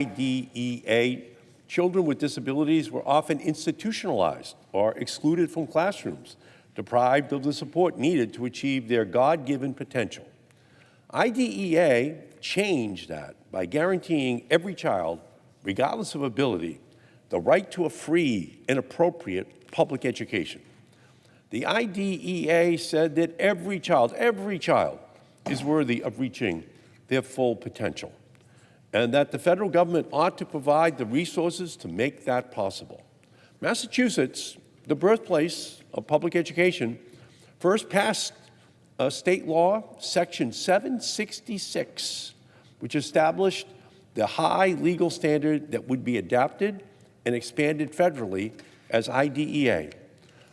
IDEA, children with disabilities were often institutionalized or excluded from classrooms, deprived of the support needed to achieve their God-given potential. IDEA changed that by guaranteeing every child, regardless of ability, the right to a free and appropriate public education. The IDEA said that every child is worthy of reaching their full potential, and that the federal government ought to provide the resources to make that possible. Massachusetts, the birthplace of public education, first passed state law, Section 766, which established the high legal standard that would be adapted and expanded federally as IDEA.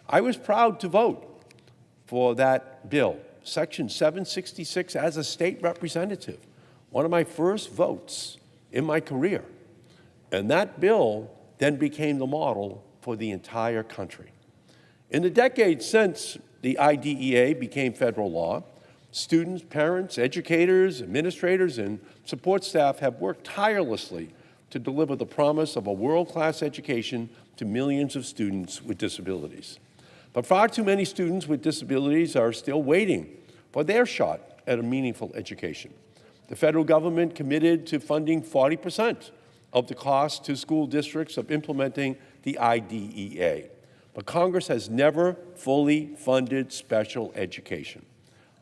I was proud to vote for that bill, Section 766, as a state representative, one of my first votes in my career. And that bill then became the model for the entire country. In the decades since the IDEA became federal law, students, parents, educators, administrators, and support staff have worked tirelessly to deliver the promise of a world-class education to millions of students with disabilities. But far too many students with disabilities are still waiting for their shot at a meaningful education. The federal government committed to funding 40% of the cost to school districts of implementing the IDEA. But Congress has never fully funded special education.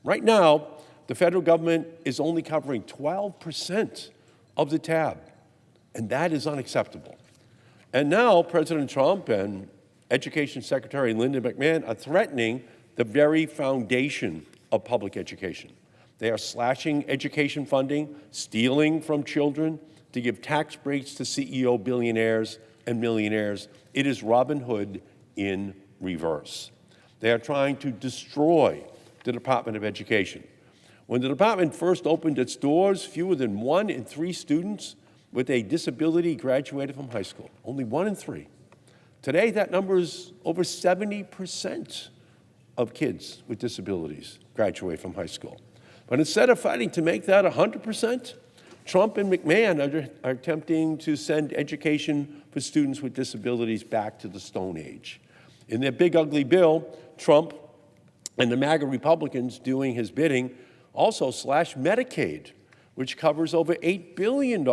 Right now, the federal government is only covering 12% of the tab, and that is unacceptable. And now President Trump and Education Secretary Linda McMahon are threatening the very foundation of public education. They are slashing education funding, stealing from children to give tax breaks to CEO billionaires and millionaires. It is Robin Hood in reverse. They are trying to destroy the Department of Education. When the department first opened its doors, fewer than 1 in 3 students with a disability graduated from high school. Only 1 in 3. Today, that number is over 70% of kids with disabilities graduate from high school. But instead of fighting to make that 100%, Trump and McMahon are attempting to send education for students with disabilities back to the Stone Age. In their big ugly bill, Trump and the MAGA Republicans doing his bidding also slashed Medicaid, which covers over $8 billion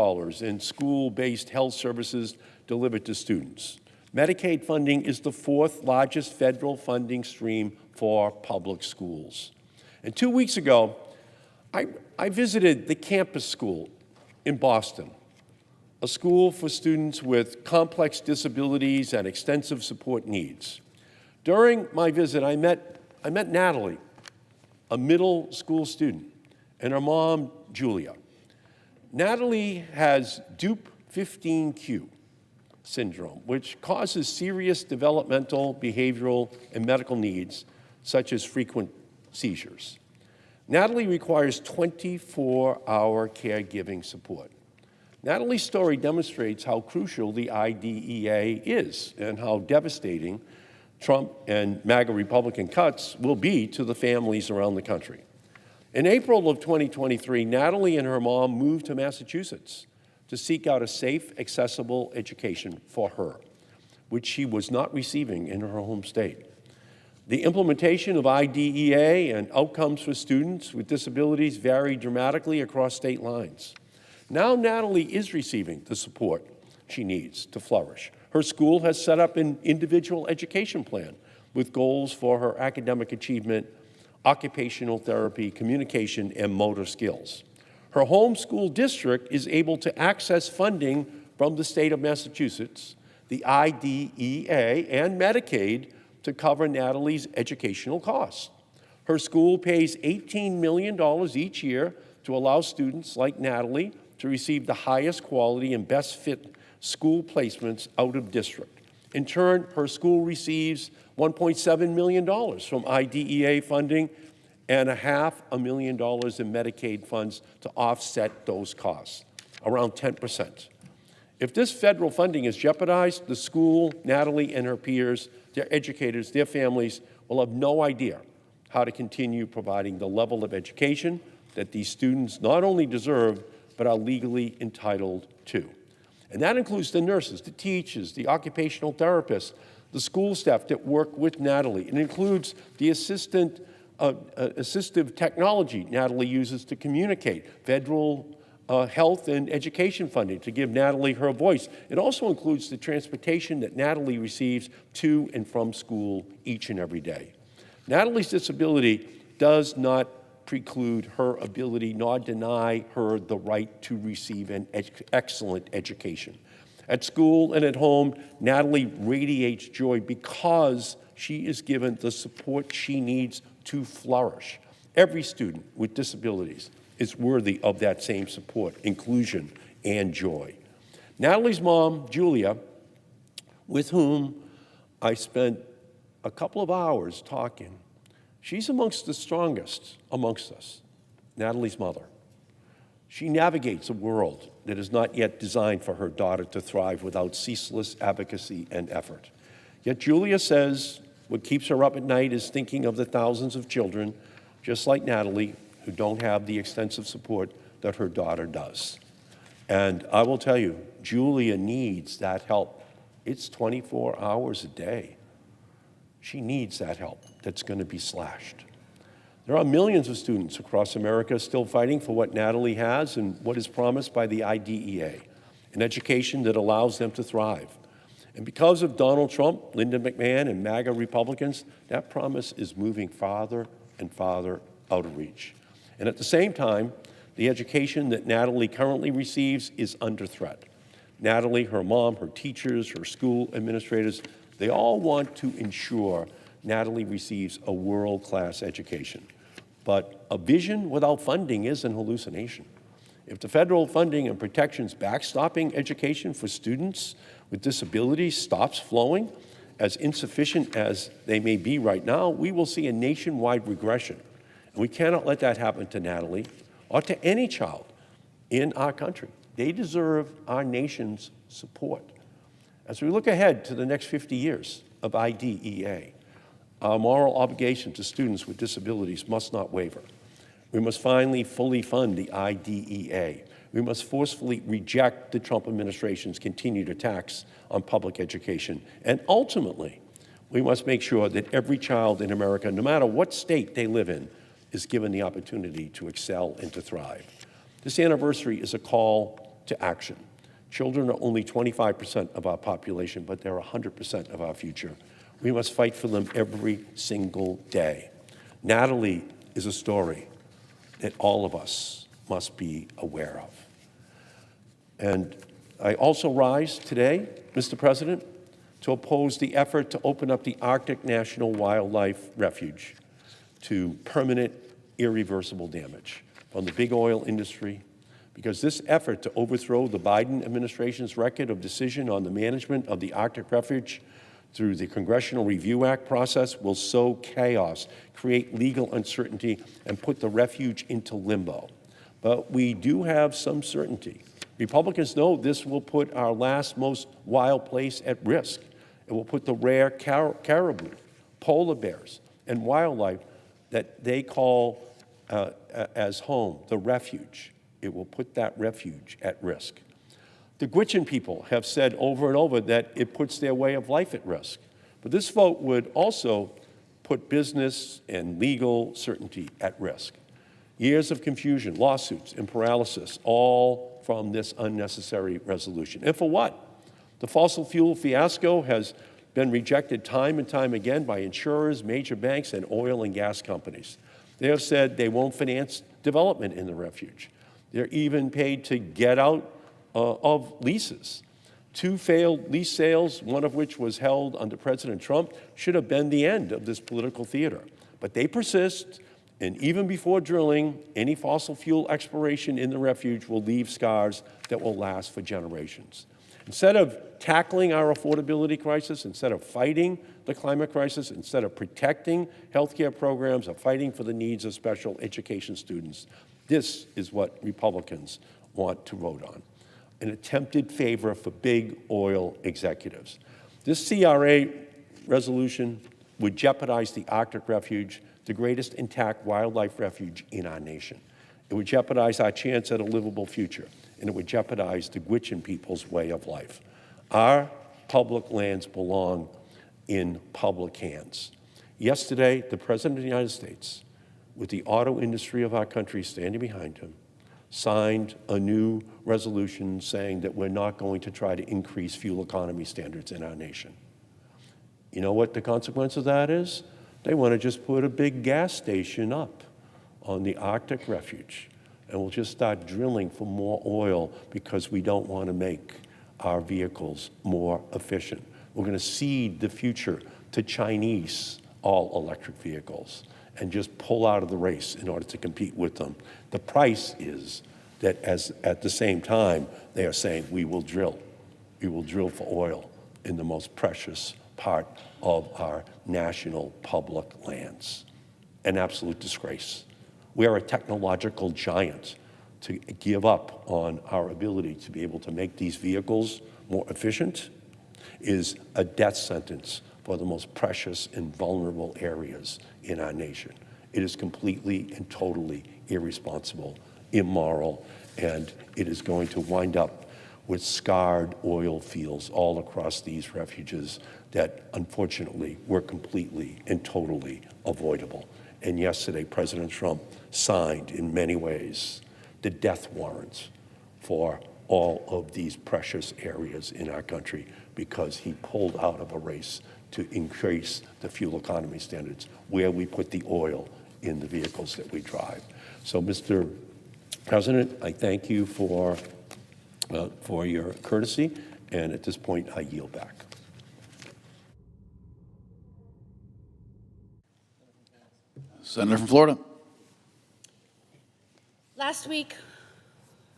in school-based health services delivered to students. Medicaid funding is the 4th largest federal funding stream for public schools. And 2 weeks ago, I visited the campus school in Boston, a school for students with complex disabilities and extensive support needs. During my visit, I met Natalie, a middle school student, and her mom, Julia. Natalie has Dupe 15q syndrome, which causes serious developmental, behavioral, and medical needs, such as frequent seizures. Natalie requires 24-hour caregiving support. Natalie's story demonstrates how crucial the IDEA is and how devastating Trump and MAGA Republican cuts will be to the families around the country. In April of 2023, Natalie and her mom moved to Massachusetts to seek out a safe, accessible education for her, which she was not receiving in her home state. The implementation of IDEA and outcomes for students with disabilities vary dramatically across state lines. Now Natalie is receiving the support she needs to flourish. Her school has set up an individual education plan with goals for her academic achievement, occupational therapy, communication, and motor skills. Her home school district is able to access funding from the state of Massachusetts, the IDEA, and Medicaid to cover Natalie's educational costs. Her school pays $18 million each year to allow students like Natalie to receive the highest quality and best fit school placements out of district. In turn, her school receives $1.7 million from IDEA funding and $500,000 in Medicaid funds to offset those costs, around 10%. If this federal funding is jeopardized, the school, Natalie and her peers, their educators, their families will have no idea how to continue providing the level of education that these students not only deserve, but are legally entitled to. And that includes the nurses, the teachers, the occupational therapists, the school staff that work with Natalie. It includes the assistive technology Natalie uses to communicate, federal health and education funding to give Natalie her voice. It also includes the transportation that Natalie receives to and from school each and every day. Natalie's disability does not preclude her ability nor deny her the right to receive an excellent education. At school and at home, Natalie radiates joy because she is given the support she needs to flourish. Every student with disabilities is worthy of that same support, inclusion, and joy. Natalie's mom, Julia, with whom I spent a couple of hours talking, she's amongst the strongest amongst us, Natalie's mother. She navigates a world that is not yet designed for her daughter to thrive without ceaseless advocacy and effort. Yet Julia says what keeps her up at night is thinking of the thousands of children, just like Natalie, who don't have the extensive support that her daughter does. And I will tell you, Julia needs that help. It's 24 hours a day. She needs that help that's going to be slashed. There are millions of students across America still fighting for what Natalie has and what is promised by the IDEA, an education that allows them to thrive. And because of Donald Trump, Linda McMahon, and MAGA Republicans, that promise is moving farther and farther out of reach. And at the same time, the education that Natalie currently receives is under threat. Natalie, her mom, her teachers, her school administrators, they all want to ensure Natalie receives a world-class education. But a vision without funding is an hallucination. If the federal funding and protections backstopping education for students with disabilities stops flowing, as insufficient as they may be right now, we will see a nationwide regression. And we cannot let that happen to Natalie or to any child in our country. They deserve our nation's support. As we look ahead to the next 50 years of IDEA, our moral obligation to students with disabilities must not waver. We must finally fully fund the IDEA. We must forcefully reject the Trump administration's continued attacks on public education. And ultimately, we must make sure that every child in America, no matter what state they live in, is given the opportunity to excel and to thrive. This anniversary is a call to action. Children are only 25% of our population, but they're 100% of our future. We must fight for them every single day. Natalie is a story that all of us must be aware of. And I also rise today, Mr. President, to oppose the effort to open up the Arctic National Wildlife Refuge to permanent, irreversible damage from the big oil industry, because this effort to overthrow the Biden administration's record of decision on the management of the Arctic Refuge through the Congressional Review Act process will sow chaos, create legal uncertainty, and put the refuge into limbo. But we do have some certainty. Republicans know this will put our last most wild place at risk. It will put the rare caribou, polar bears, and wildlife that they call as home, the refuge. It will put that refuge at risk. The Gwich'in people have said over and over that it puts their way of life at risk. But this vote would also put business and legal certainty at risk. Years of confusion, lawsuits, and paralysis, all from this unnecessary resolution. And for what? The fossil fuel fiasco has been rejected time and time again by insurers, major banks, and oil and gas companies. They have said they won't finance development in the refuge. They're even paid to get out of leases. 2 failed lease sales, one of which was held under President Trump, should have been the end of this political theater. But they persist, and even before drilling, any fossil fuel exploration in the refuge will leave scars that will last for generations. Instead of tackling our affordability crisis, instead of fighting the climate crisis, instead of protecting healthcare programs or fighting for the needs of special education students, this is what Republicans want to vote on: an attempted favor for big oil executives. This CRA resolution would jeopardize the Arctic Refuge, the greatest intact wildlife refuge in our nation. It would jeopardize our chance at a livable future, and it would jeopardize the Gwich'in people's way of life. Our public lands belong in public hands. Yesterday, the President of the United States, with the auto industry of our country standing behind him, signed a new resolution saying that we're not going to try to increase fuel economy standards in our nation. You know what the consequence of that is? They want to just put a big gas station up on the Arctic refuge, and we'll just start drilling for more oil because we don't want to make our vehicles more efficient. We're going to cede the future to Chinese all-electric vehicles and just pull out of the race in order to compete with them. The price is that at the same time, they are saying, we will drill for oil in the most precious part of our national public lands. An absolute disgrace. We are a technological giant. To give up on our ability to be able to make these vehicles more efficient is a death sentence for the most precious and vulnerable areas in our nation. It is completely and totally irresponsible, immoral, and it is going to wind up with scarred oil fields all across these refuges that unfortunately were completely and totally avoidable. And yesterday, President Trump signed, in many ways, the death warrants for all of these precious areas in our country because he pulled out of a race to increase the fuel economy standards where we put the oil in the vehicles that we drive. So, Mr. President, I thank you for your courtesy, and at this point, I yield back. Senator from Florida. Last week,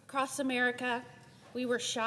across America, we were shocked